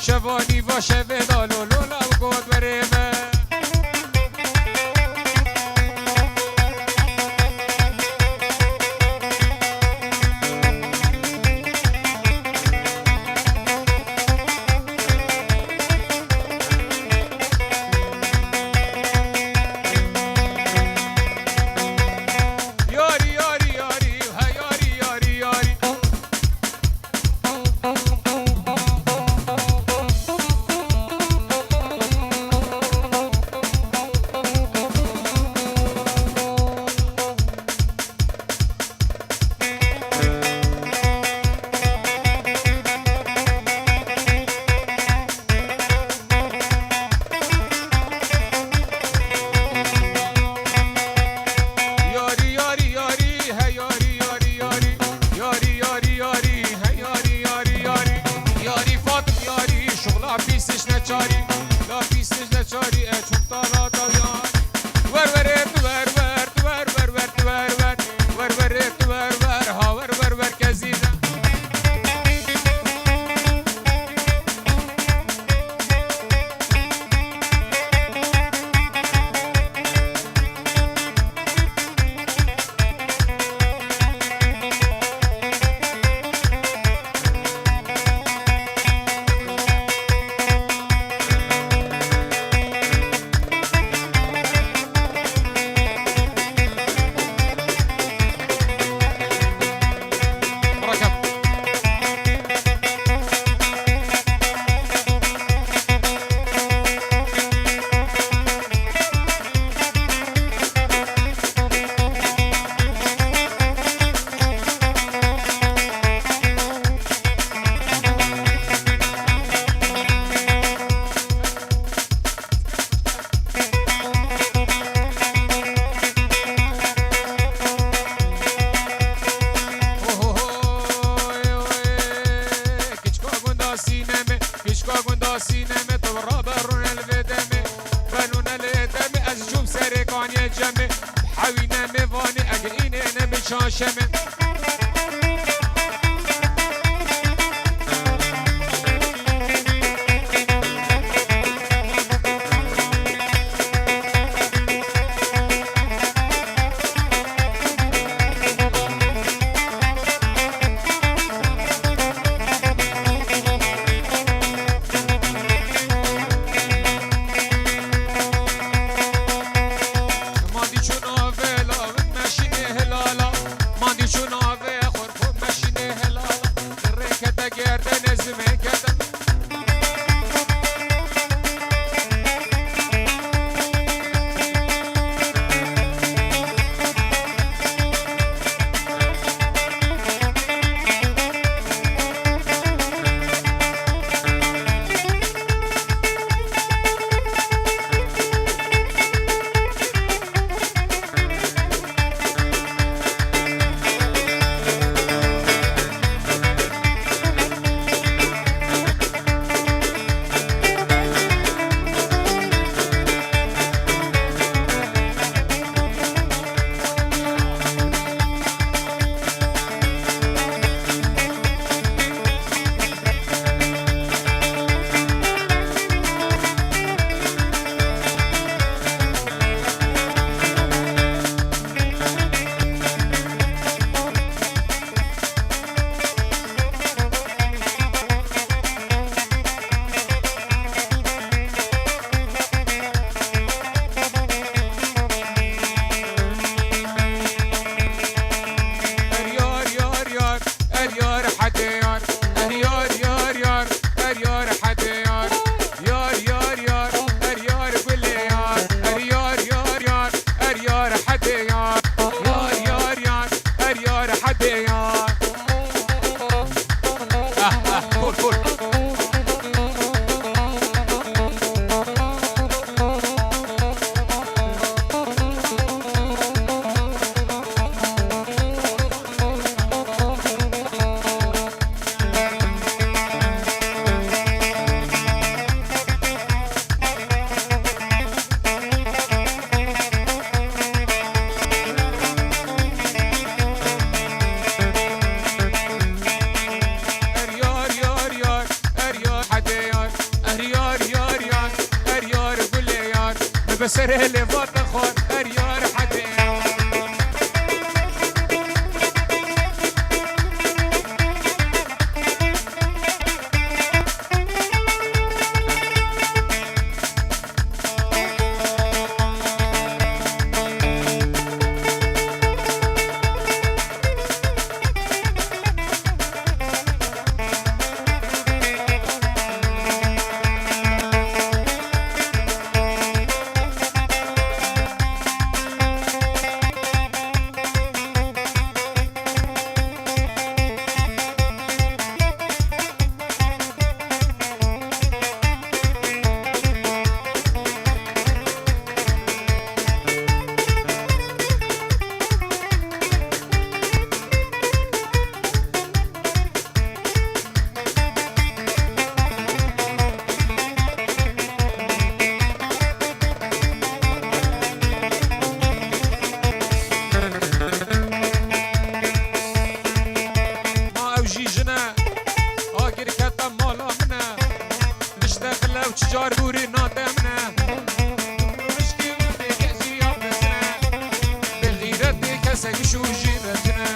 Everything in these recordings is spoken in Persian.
شوانی و شویدال و لولا و گود بریمه یاری یاری یاری ها یاری یاری یاری یاری یاری یاری ها یاری یاری یاری یاری یاری یاری ها یاری یاری یاری یاری فاطم یاری شغلا پیسش نچاری لا پیسش نچاری چون طالا طالیان ور ور ور ور ور ور ور ور ور ور ور ور ور ها ور ور ور کزیزه ركب كشكا قندا سينما تورا برون الفدمي فنون الهدمي أزجوم سرقان يجمي حوينا ميفاني أقيني نمي شاشمي ماندي شنو فيلا ماشي هلالا ماندي شنو سر لبات خود هر یار حده جار دوری نادمنا مشکی بگزی آبزنا بالغیرت کسک شو جیرتنا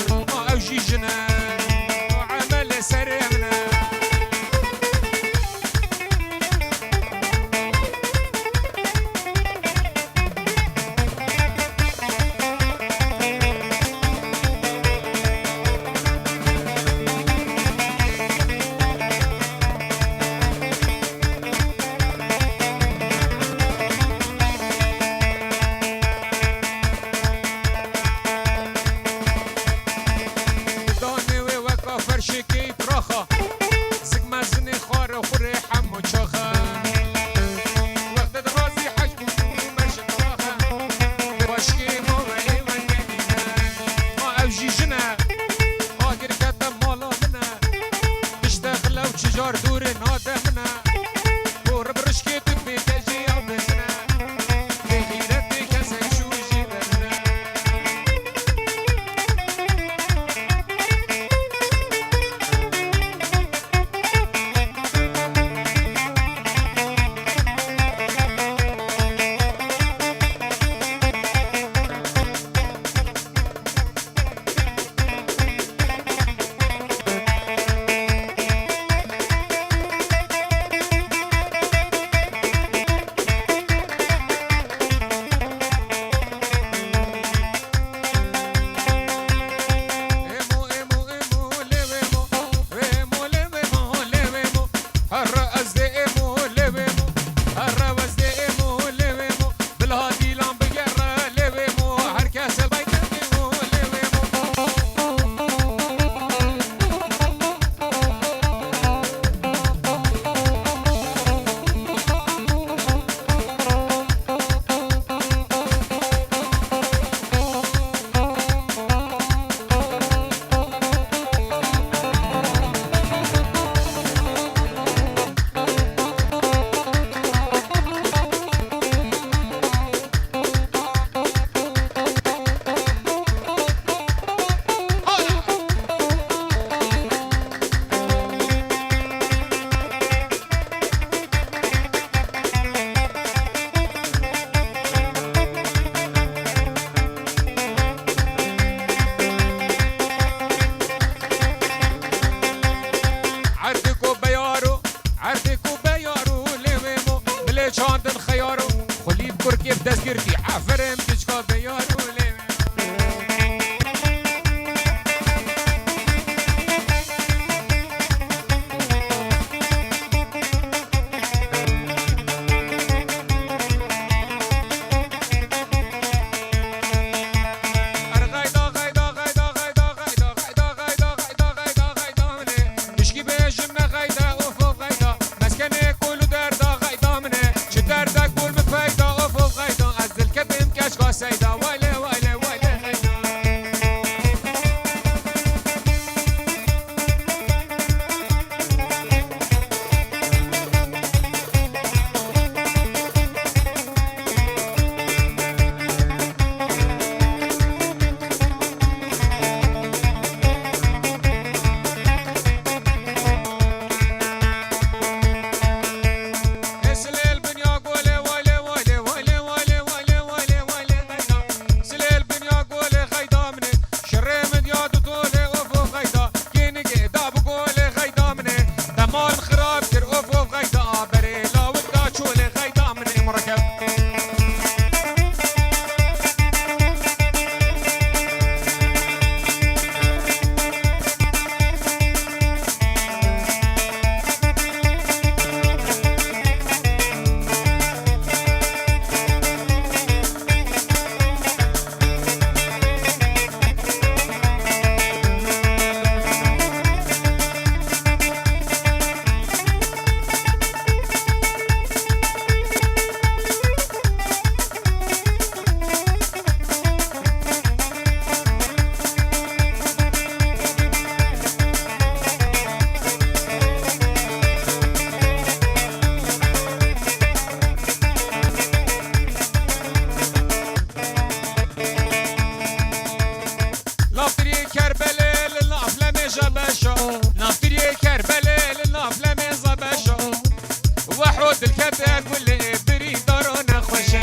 ما اوجی جنا عمل سرمنا شکی تراخا زگ مزنی خار خوری حمو چاخا وقت درازی حج مرشد تراخا باشکی ما ولی من نمینا ما اوجی جنا آگر کتم مالا منا بشتغل و چجار دور ناده منا بور برشکی تو بیتجی آبزنا بغیرت کسک شو جیبنا چاندن خیارو خلیب کرکیب دست گرفتی عفرم کچکا بیارو دل کته کل بری دارو نخوشه